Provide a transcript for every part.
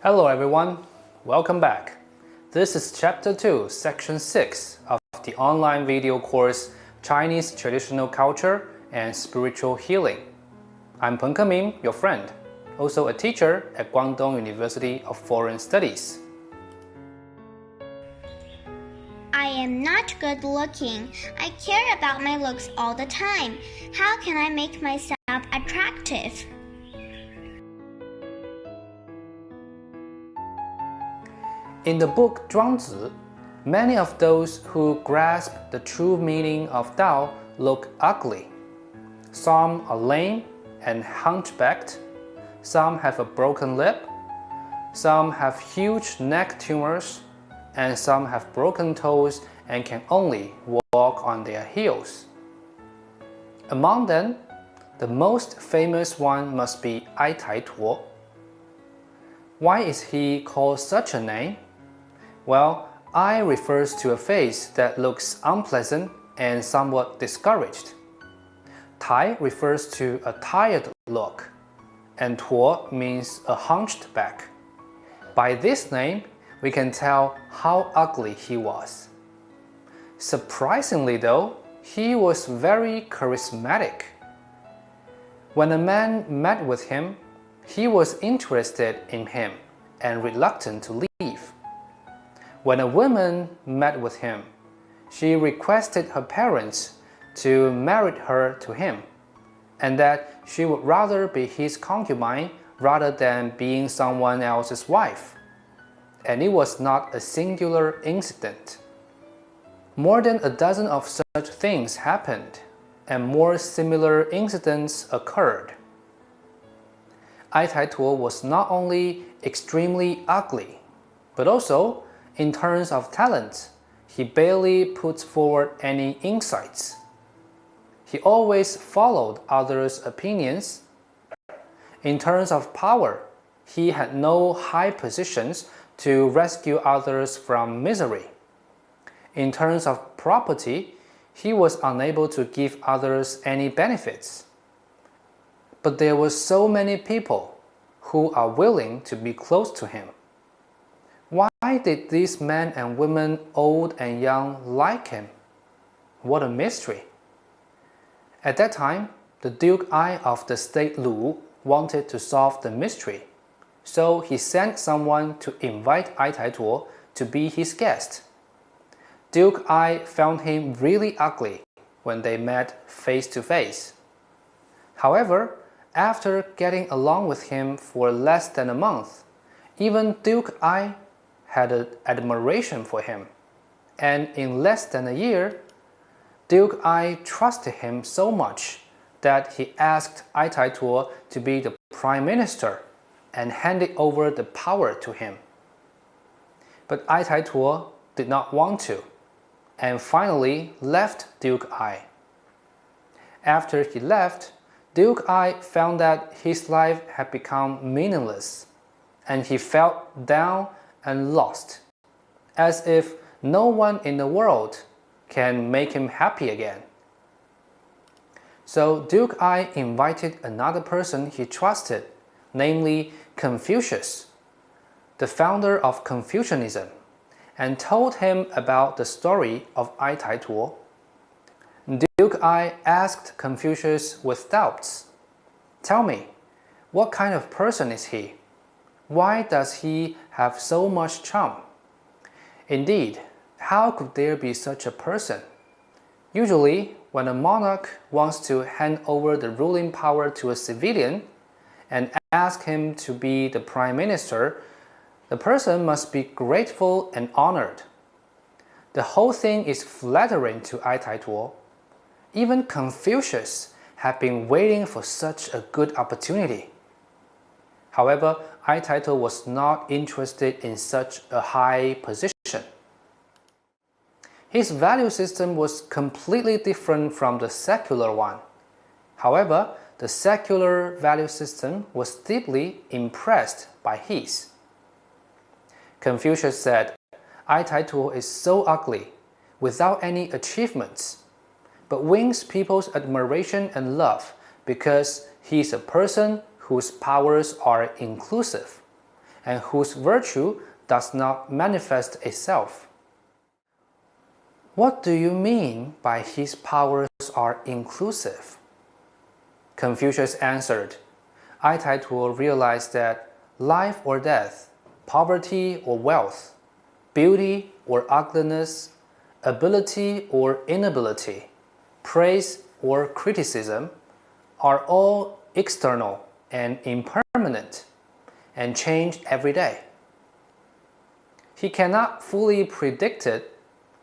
Hello everyone, welcome back. This is Chapter 2, Section 6 of the online video course Chinese Traditional Culture and Spiritual Healing. I'm Peng Keming, your friend, also a teacher at Guangdong University of Foreign Studies. I am not good looking. I care about my looks all the time. How can I make myself attractive? In the book Zhuangzi, many of those who grasp the true meaning of Tao look ugly. Some are lame and hunchbacked, some have a broken lip, some have huge neck tumors, and some have broken toes and can only walk on their heels. Among them, the most famous one must be Ai Tai Tuo. Why is he called such a name? Well, Ai refers to a face that looks unpleasant and somewhat discouraged. Tai refers to a tired look, and Tuo means a hunched back. By this name, we can tell how ugly he was. Surprisingly though, he was very charismatic. When a man met with him, he was interested in him and reluctant to leave. When a woman met with him, she requested her parents to marry her to him, and that she would rather be his concubine rather than being someone else's wife. And it was not a singular incident. More than a dozen of such things happened, and more similar incidents occurred. Ai Tai Tuo was not only extremely ugly, but also, in terms of talent, he barely puts forward any insights. He always followed others' opinions. In terms of power, he had no high positions to rescue others from misery. In terms of property, he was unable to give others any benefits. But there were so many people who are willing to be close to him. Why did these men and women, old and young, like him? What a mystery! At that time, the Duke Ai of the state Lu wanted to solve the mystery, so he sent someone to invite Ai Tai Tuo to be his guest. Duke Ai found him really ugly when they met face to face. However, after getting along with him for less than a month, even Duke Ai had an admiration for him, and in less than a year, Duke Ai trusted him so much that he asked Ai Tai Tuo to be the prime minister and handed over the power to him. But Ai Tai Tuo did not want to, and finally left Duke Ai. After he left, Duke Ai found that his life had become meaningless, and he felt down and lost, as if no one in the world can make him happy again. So Duke Ai invited another person he trusted, namely Confucius, the founder of Confucianism, and told him about the story of Ai Tai Tuo. Duke Ai asked Confucius with doubts, "Tell me, what kind of person is he? Why does he have so much charm? Indeed, how could there be such a person?" Usually, when a monarch wants to hand over the ruling power to a civilian and ask him to be the prime minister, the person must be grateful and honored. The whole thing is flattering to Ai Tai Tuo. Even Confucius had been waiting for such a good opportunity. However, Ai Tai Tuo was not interested in such a high position. His value system was completely different from the secular one. However, the secular value system was deeply impressed by his. Confucius said, "Ai Tai Tuo is so ugly, without any achievements. but wins people's admiration and love because he is a person whose powers are inclusive and whose virtue does not manifest itself. What do you mean by his powers are inclusive? Confucius answered, Ai Tai Tuo realized that life or death, poverty or wealth, beauty or ugliness, ability or inability, praise or criticism are all external and impermanent and change every day. He cannot fully predict it,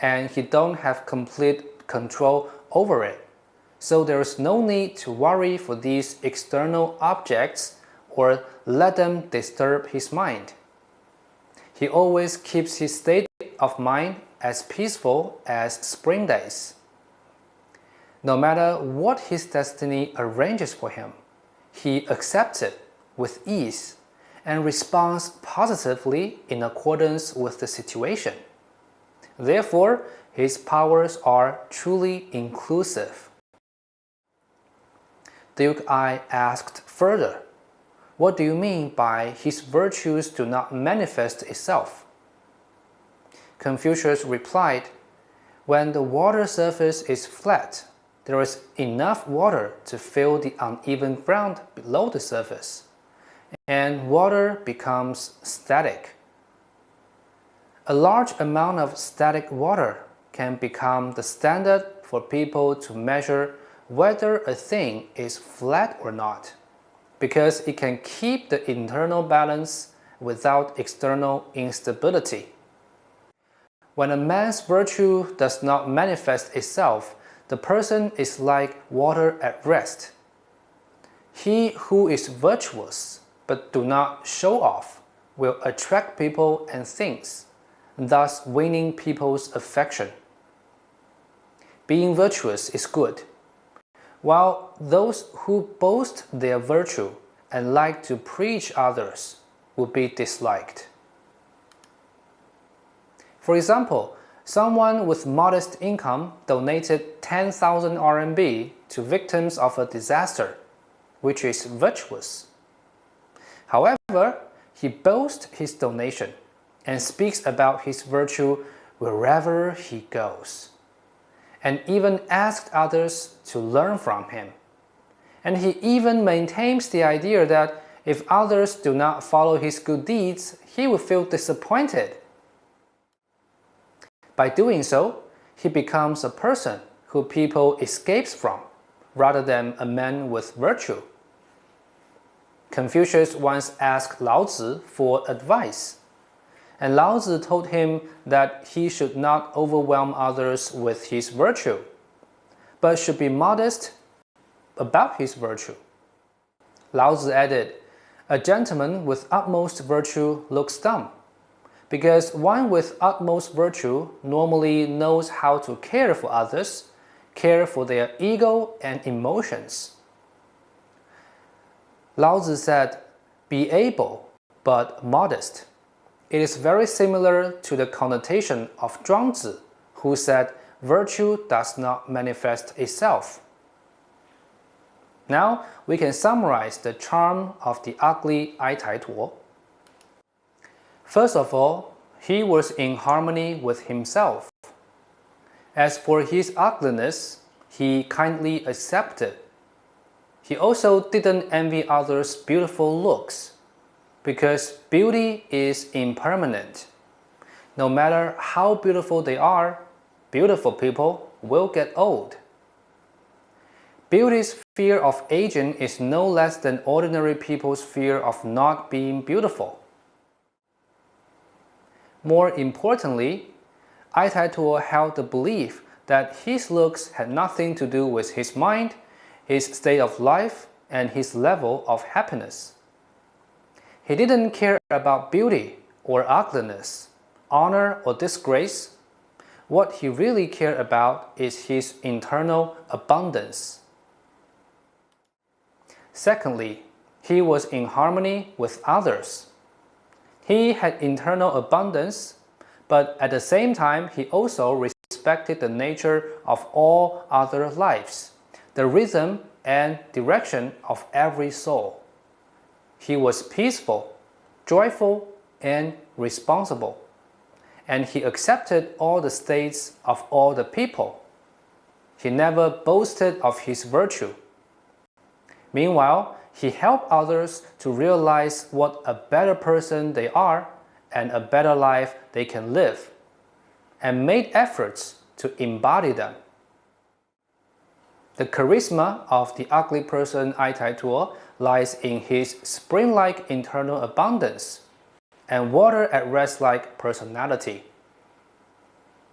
and he don't have complete control over it, so there is no need to worry for these external objects or let them disturb his mind. He always keeps his state of mind as peaceful as spring days. No matter what his destiny arranges for him, he accepts it with ease and responds positively in accordance with the situation. Therefore, his powers are truly inclusive. Duke Ai asked further, what do you mean by his virtues do not manifest itself? Confucius replied, when the water surface is flat, there is enough water to fill the uneven ground below the surface, and water becomes static. A large amount of static water can become the standard for people to measure whether a thing is flat or not, because it can keep the internal balance without external instability. When a man's virtue does not manifest itself, the person is like water at rest. He who is virtuous but do not show off will attract people and things, thus winning people's affection. Being virtuous is good, while those who boast their virtue and like to preach others will be disliked. For example, someone with modest income donated 10,000 RMB to victims of a disaster, which is virtuous. However, he boasts his donation and speaks about his virtue wherever he goes, and even asked others to learn from him. And he even maintains the idea that if others do not follow his good deeds, he will feel disappointed. By doing so, he becomes a person who people escapes from, rather than a man with virtue. Confucius once asked Laozi for advice, and Laozi told him that he should not overwhelm others with his virtue, but should be modest about his virtue. Laozi added, a gentleman with utmost virtue looks dumb, because one with utmost virtue normally knows how to care for others, care for their ego and emotions. Laozi said, be able but modest. It is very similar to the connotation of Zhuangzi, who said virtue does not manifest itself. Now we can summarize the charm of the ugly Ai Tai Tuo. First of all, he was in harmony with himself. As for his ugliness, he kindly accepted. He also didn't envy others' beautiful looks, because beauty is impermanent. No matter how beautiful they are, beautiful people will get old. Beauty's fear of aging is no less than ordinary people's fear of not being beautiful. More importantly, Ai Tai Tuo held the belief that his looks had nothing to do with his mind, his state of life, and his level of happiness. He didn't care about beauty or ugliness, honor or disgrace. What he really cared about is his internal abundance. Secondly, he was in harmony with others. He had internal abundance, but at the same time he also respected the nature of all other lives, the rhythm and direction of every soul. He was peaceful, joyful, and responsible, and he accepted all the states of all the people. He never boasted of his virtue. Meanwhile, he helped others to realize what a better person they are and a better life they can live, and made efforts to embody them. The charisma of the ugly person Ai Tai Tuo lies in his spring-like internal abundance and water-at-rest-like personality.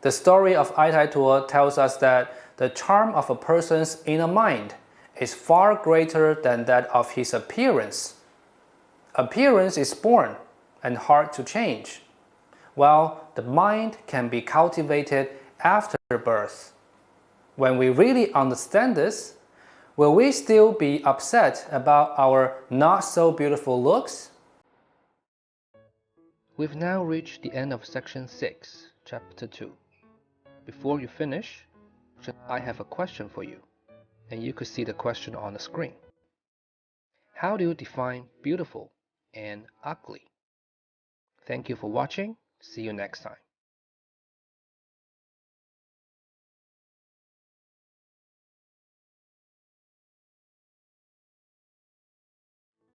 The story of Ai Tai Tuo tells us that the charm of a person's inner mind is far greater than that of his appearance. Appearance is born and hard to change, while the mind can be cultivated after birth. When we really understand this, will we still be upset about our not-so-beautiful looks? We've now reached the end of Section 6, Chapter 2. Before you finish, I have a question for you, and you could see the question on the screen. How do you define beautiful and ugly? Thank you for watching. See you next time.